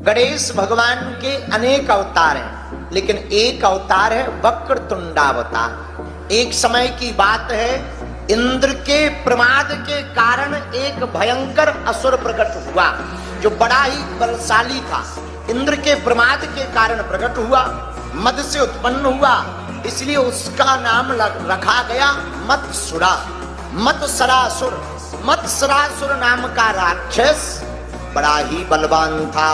गणेश भगवान के अनेक अवतार हैं, लेकिन एक अवतार है वक्रतुंडावतार। एक समय की बात है, इंद्र के प्रमाद के कारण एक भयंकर असुर प्रकट हुआ जो बड़ा ही बलशाली था। इंद्र के प्रमाद के कारण प्रकट हुआ, मद से उत्पन्न हुआ, इसलिए उसका नाम रखा गया मत्सुरा, मत्सरासुर। मत्सरासुर नाम का राक्षस बड़ा ही बलवान था।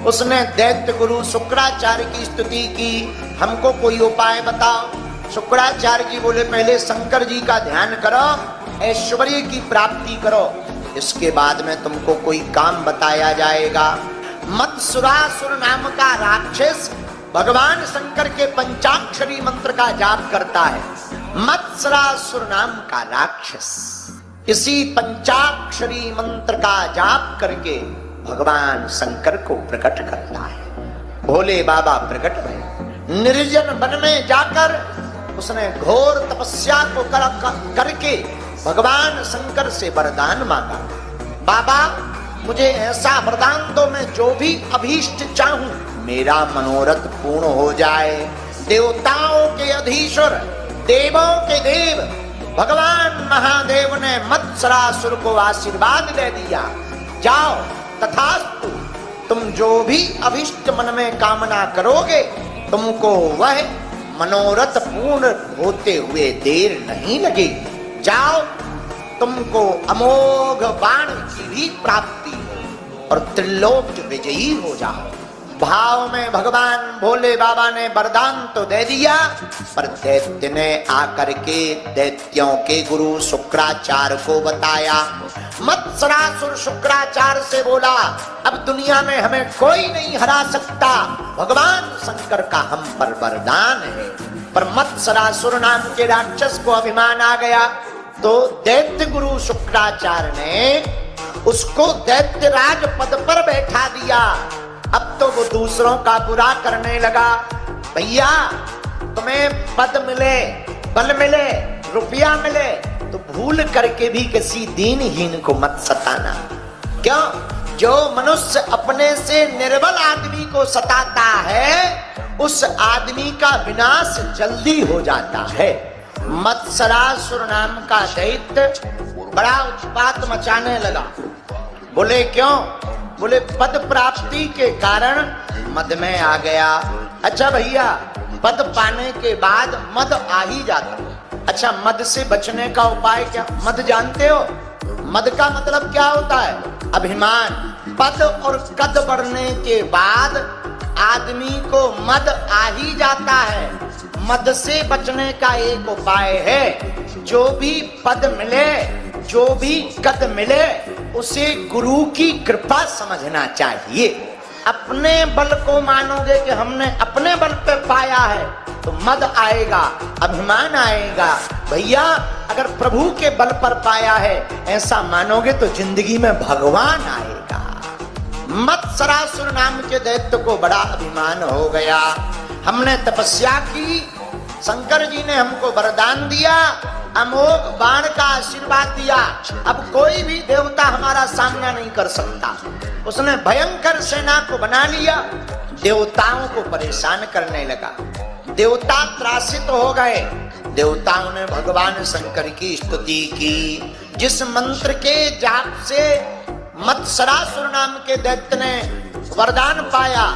उसने दैत्य गुरु शुक्राचार्य की स्तुति की, हमको कोई उपाय बताओ। शुक्राचार्य जी बोले, पहले शंकर जी का ध्यान करो, ऐश्वर्य की प्राप्ति करो, इसके बाद में तुमको कोई काम बताया जाएगा। मत्सुरासुर नाम का राक्षस भगवान शंकर के पंचाक्षरी मंत्र का जाप करता है। मत्सरासुर नाम का राक्षस इसी पंचाक्षरी मंत्र का जाप करके भगवान शंकर को प्रकट करता है। भोले बाबा प्रकट भये, निर्जन वन में जाकर उसने घोर तपस्या को करके भगवान शंकर से वरदान मांगा। बाबा मुझे ऐसा वरदान दो, मैं जो भी अभीष्ट चाहूं मेरा मनोरथ पूर्ण हो जाए। देवताओं के अधीश्वर, देवों के देव भगवान महादेव ने मत्सरासुर को आशीर्वाद दे दिया, जाओ तथास्तु, तुम जो भी अभिष्ट मन में कामना करोगे तुमको वह मनोरथ पूर्ण होते हुए देर नहीं लगेगी। जाओ, तुमको अमोघ बाण की भी प्राप्ति हो और त्रिलोक विजयी हो जाओ। भाव में भगवान भोले बाबा ने वरदान तो दे दिया, पर दैत्य ने आकर के दैत्यों के गुरु शुक्राचार्य को बताया। मत्सरासुर शुक्राचार्य से बोला, अब दुनिया में हमें कोई नहीं हरा सकता, भगवान शंकर का हम पर वरदान है। पर मत्सरासुर नाम के राक्षस को अभिमान आ गया, तो दैत्य गुरु शुक्राचार्य ने उसको दैत्यराज पद पर बैठा दिया। अब तो वो दूसरों का बुरा करने लगा। भैया तुम्हें पद मिले, बल मिले, रुपया मिले तो भूल करके भी किसी दीनहीन को मत सताना। क्यों? जो मनुष्य अपने से निर्बल आदमी को सताता है उस आदमी का विनाश जल्दी हो जाता है। मत्सरासुर नाम का दैत्य बड़ा उत्पात मचाने लगा। बोले क्यों? बोले पद प्राप्ति के कारण मद में आ गया। अच्छा भैया, पद पाने के बाद मद आ ही जाता, अच्छा मद से बचने का उपाय क्या? मद जानते हो? मद का मतलब क्या होता है? अभिमान। पद और कद बढ़ने के बाद आदमी को मद आ ही जाता है। मद से बचने का एक उपाय है, जो भी पद मिले, जो भी कद मिले उसे गुरु की कृपा समझना चाहिए। अपने बल को मानोगे कि हमने अपने बल पे पाया है तो मद आएगा, अभिमान आएगा। भैया अगर प्रभु के बल पर पाया है ऐसा मानोगे तो जिंदगी में भगवान आएगा। मत्सरासुर नाम के दैत्य को बड़ा अभिमान हो गया। हमने तपस्या की, शंकर जी ने हमको वरदान दिया, अमोघ बाण का आशीर्वाद दिया, अब कोई भी देवता हमारा सामना नहीं कर सकता। उसने भयंकर सेना को बना लिया, देवताओं को परेशान करने लगा। देवता त्रासित हो गए। देवताओं ने भगवान शंकर की स्तुति की। जिस मंत्र के जाप से मत्सरासुर नाम के दैत्य ने वरदान पाया,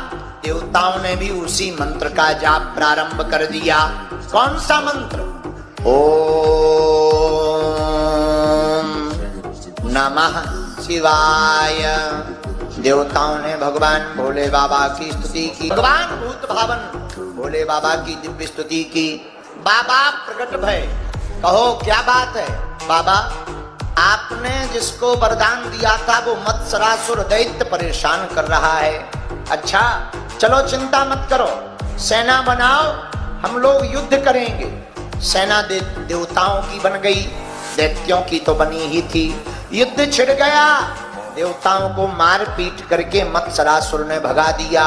देवताओं ने भी उसी मंत्र का जाप प्रारंभ कर दिया। कौन सा मंत्र? ओम नमः शिवाय। देवताओं ने भगवान भोले बाबा की स्तुति की, भगवान भूत भावन भोले बाबा की दिव्य स्तुति की। बाबा प्रकट भय, कहो क्या बात है? बाबा आपने जिसको वरदान दिया था वो मत्सरासुर दैत्य परेशान कर रहा है। अच्छा चलो चिंता मत करो, सेना बनाओ, हम लोग युद्ध करेंगे। सेना देवताओं की बन गई, दैत्यों की तो बनी ही थी। युद्ध छिड़ गया, देवताओं को मार पीट करके मत्सरासुर ने भगा दिया।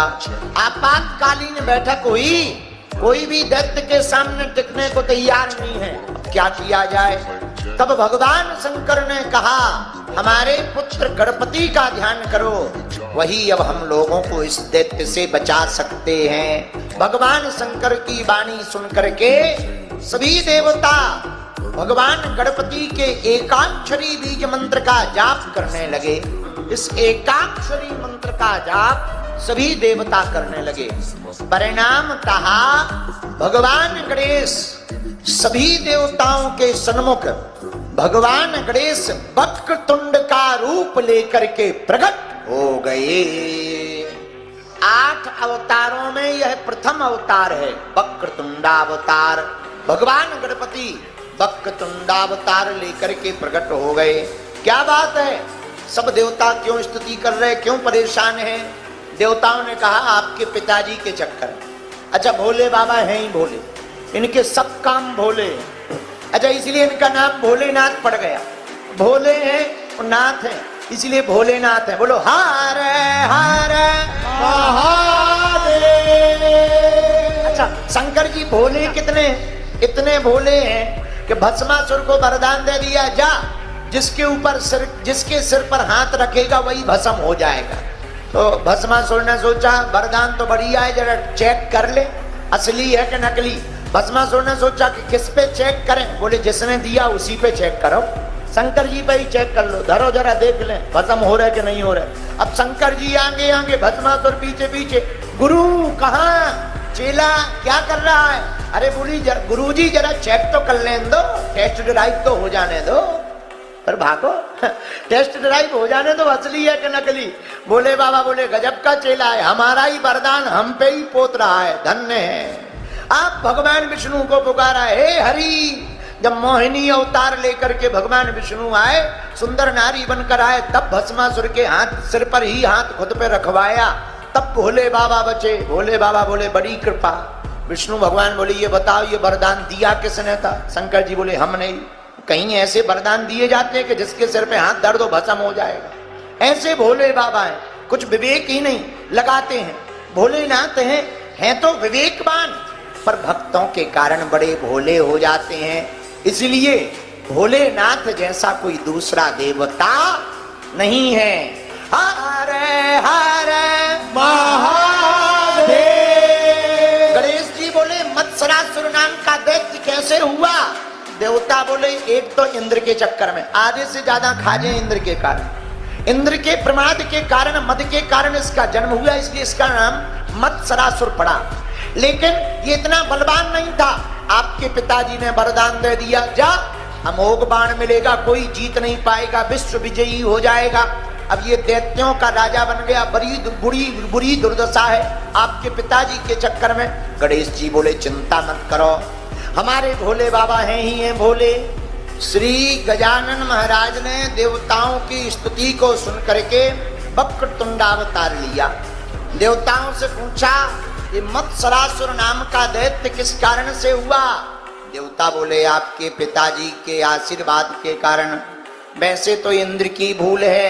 आपातकालीन बैठक हुई, कोई भी दैत्य के सामने टिकने को तैयार नहीं है। क्या किया जाए? तब भगवान शंकर ने कहा हमारे पुत्र गणपति का ध्यान करो, वही अब हम लोगों को इस दैत्य से बचा सकते हैं। भगवान शंकर की वाणी सुनकर के सभी देवता भगवान गणपति के एकाक्षरी बीज मंत्र का जाप करने लगे। इस एकाक्षरी मंत्र का जाप सभी देवता करने लगे। परिणामतः भगवान गणेश सभी देवताओं के सन्मुख भगवान गणेश वक्रतुंड का रूप लेकर के प्रकट हो गए। 8 अवतारों में यह प्रथम अवतार है, वक्रतुंडावतार। भगवान गणपति वक्रतुंडावतार लेकर के प्रकट हो गए। क्या बात है, सब देवता क्यों स्तुति कर रहे, क्यों परेशान हैं? देवताओं ने कहा आपके पिताजी के चक्कर। अच्छा, भोले बाबा हैं ही भोले, इनके सब काम भोले हैं। अच्छा, इसलिए इनका नाम भोलेनाथ पड़ गया। भोले हैं और नाथ हैं, इसलिए भोलेनाथ है। बोलो हर हर महादेव। अच्छा, शंकर जी भोले कितने? इतने भोले हैं कि भस्मासुर को वरदान दे दिया, जा जिसके सिर पर हाथ रखेगा वही भस्म हो जाएगा। तो भस्मासुर ने सोचा वरदान तो बढ़िया है, जरा चेक कर ले असली है कि नकली। भस्मासुर ने सोचा कि किस पे चेक करें? बोले जिसने दिया उसी पे चेक करो, शंकर जी पे ही चेक कर लो, धरो जरा देख लें भस्म हो रहा है कि नहीं हो रहा है। अब शंकर जी आगे आगे, भस्मासुर पीछे पीछे। गुरु कहाँ? चेला क्या कर रहा है? अरे गुरु जी जरा चेक तो कर लें दो, टेस्ट ड्राइव तो हो जाने दो। पर भागो, टेस्ट ड्राइव हो जाने दो, असली है कि नकली। बोले बाबा बोले गजब का चेला है, हमारा ही वरदान हम पे ही पोत रहा है, धन्य है। आप भगवान विष्णु को पुकारा, हे हरि। जब मोहिनी अवतार लेकर के भगवान विष्णु आए, सुंदर नारी बनकर आए, तब भस्मासुर के सिर पर ही हाथ खुद पे रखवाया, तब भोले बाबा बचे। भोले बाबा बोले बड़ी कृपा। विष्णु भगवान बोले ये बताओ ये वरदान दिया किसने था? शंकर जी बोले हम नहीं। कहीं ऐसे वरदान दिए जाते हैं कि जिसके सिर पे हाथ दर्द हो भस्म हो जाएगा? ऐसे भोले बाबा हैं, कुछ विवेक ही नहीं, लगाते हैं। भोलेनाथ हैं तो विवेकवान, पर भक्तों के कारण बड़े भोले हो जाते हैं। इसलिए भोलेनाथ जैसा कोई दूसरा देवता नहीं है। हरे हरे महादेव। गणेश जी बोले मत्सरासुर नाम का दैत्य कैसे हुआ? देवता बोले एक तो इंद्र के चक्कर में, आधे से ज्यादा खाजे इंद्र के कारण, इंद्र के प्रमाद के कारण, मद के कारण इसका जन्म हुआ, इसलिए इसका नाम मत्सरासुर पड़ा। लेकिन ये इतना बलवान नहीं था। आपके पिताजी ने वरदान दे दिया, जा अमोघ बाण मिलेगा, कोई जीत नहीं पाएगा, विश्व विजयी हो जाएगा। अब ये दैत्यों का राजा बन गया, बड़ी बुरी दुर्दशा है आपके पिताजी के चक्कर में। गणेश जी बोले चिंता मत करो, हमारे भोले बाबा हैं ही हैं भोले। श्री गजानन महाराज ने देवताओं की स्तुति को सुन करके वक्रतुंडावतार लिया। देवताओं से पूछा ये मत्सरासुर नाम का दैत्य किस कारण से हुआ? देवता बोले आपके पिताजी के आशीर्वाद के कारण। वैसे तो इंद्र की भूल है,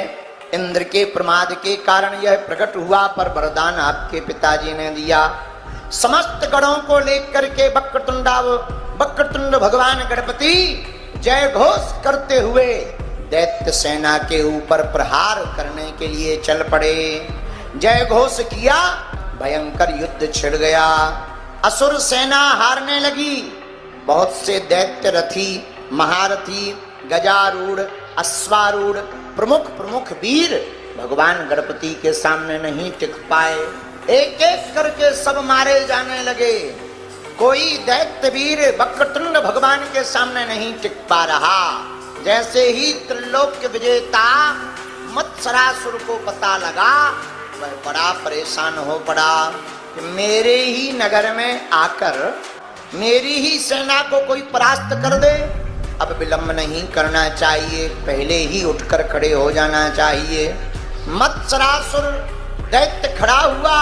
इंद्र के प्रमाद के कारण यह प्रकट हुआ, पर वरदान आपके पिताजी ने दिया। समस्त गणों को लेकर के वक्रतुंड भगवान गणपति जय घोष करते हुए दैत्य सेना के ऊपर प्रहार करने के लिए चल पड़े। जय घोष किया, भयंकर युद्ध छिड़ गया, असुर सेना हारने लगी। बहुत से दैत्य रथी, महारथी, गजारूढ़, अश्वारूढ़, प्रमुख वीर भगवान गणपति के सामने नहीं टिक पाए। एक एक करके सब मारे जाने लगे। कोई दैत्य वीर वक्रतुंड भगवान के सामने नहीं टिक पा रहा। जैसे ही त्रिलोक विजेता मत्सरासुर को पता लगा, वह बड़ा परेशान हो पड़ा कि मेरे ही नगर में आकर मेरी ही सेना को कोई परास्त कर दे। अब विलंब नहीं करना चाहिए, पहले ही उठकर खड़े हो जाना चाहिए। मत्सरासुर दैत्य खड़ा हुआ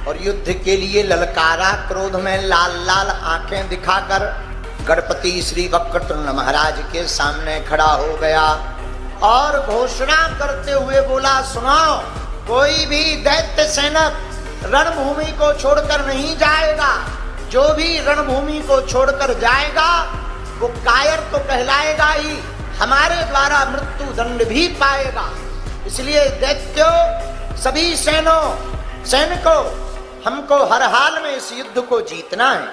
और युद्ध के लिए ललकारा, क्रोध में लाल लाल आंखें दिखाकर गणपति श्री वक्रतुंड महाराज के सामने खड़ा हो गया और घोषणा करते हुए बोला, सुनो, कोई भी दैत्य सैनिक रणभूमि को छोड़कर नहीं जाएगा। जो भी रणभूमि को छोड़कर जाएगा वो कायर तो कहलाएगा ही, हमारे द्वारा मृत्यु दंड भी पाएगा। इसलिए दैत्यों, सभी सैनिकों, हमको हर हाल में इस युद्ध को जीतना है,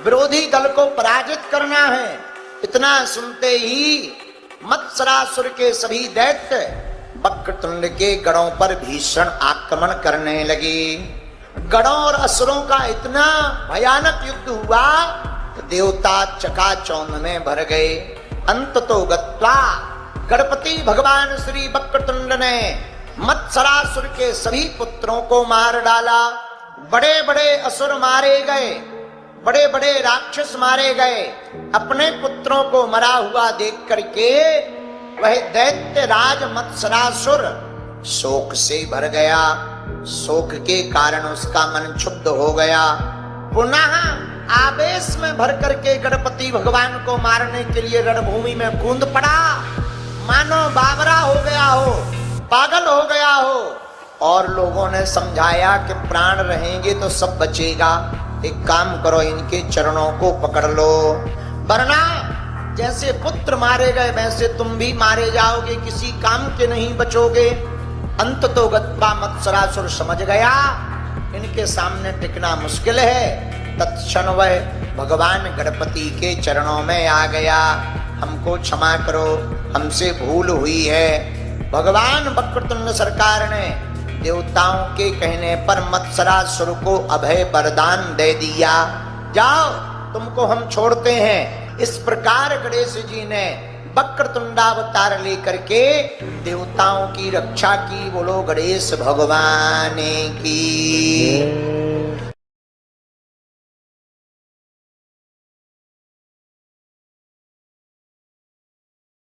विरोधी दल को पराजित करना है। इतना सुनते ही मत्सरासुर के सभी दैत्य वक्रतुंड के गढ़ों पर भीषण आक्रमण करने लगे। गढ़ों और असुरों का इतना भयानक युद्ध हुआ, देवता चकाचौंध में भर गए। अंततो गत्वा गणपति भगवान श्री वक्रतुंड ने मत्सरासुर के सभी पुत्रों को मार डाला। बड़े बड़े असुर मारे गए, बड़े बड़े राक्षस मारे गए। अपने पुत्रों को मरा हुआ देख करके वह दैत्य राज मत्सरासुर शोक से भर गया। शोक के कारण उसका मन क्षुब्ध हो गया। पुनः आवेश में भर करके गणपति भगवान को मारने के लिए रणभूमि में कूद पड़ा, मानो बावरा हो गया हो, पागल हो गया हो। और लोगों ने समझाया कि प्राण रहेंगे तो सब बचेगा, एक काम करो, इनके चरणों को पकड़ लो, वरना जैसे पुत्र मारे गए वैसे तुम भी मारे जाओगे, किसी काम के नहीं बचोगे। अंततो गत्वा मत्सरासुर समझ गया इनके सामने टिकना मुश्किल है। तत्क्षण वह भगवान गणपति के चरणों में आ गया, हमको क्षमा करो, हमसे भूल हुई है। भगवान वक्रतुंड सरकार ने देवताओं के कहने पर मत्सरासुर को अभय वरदान दे दिया, जाओ तुमको हम छोड़ते हैं। इस प्रकार गणेश जी ने वक्रतुंडावतार लेकर के देवताओं की रक्षा की। बोलो गणेश भगवान की।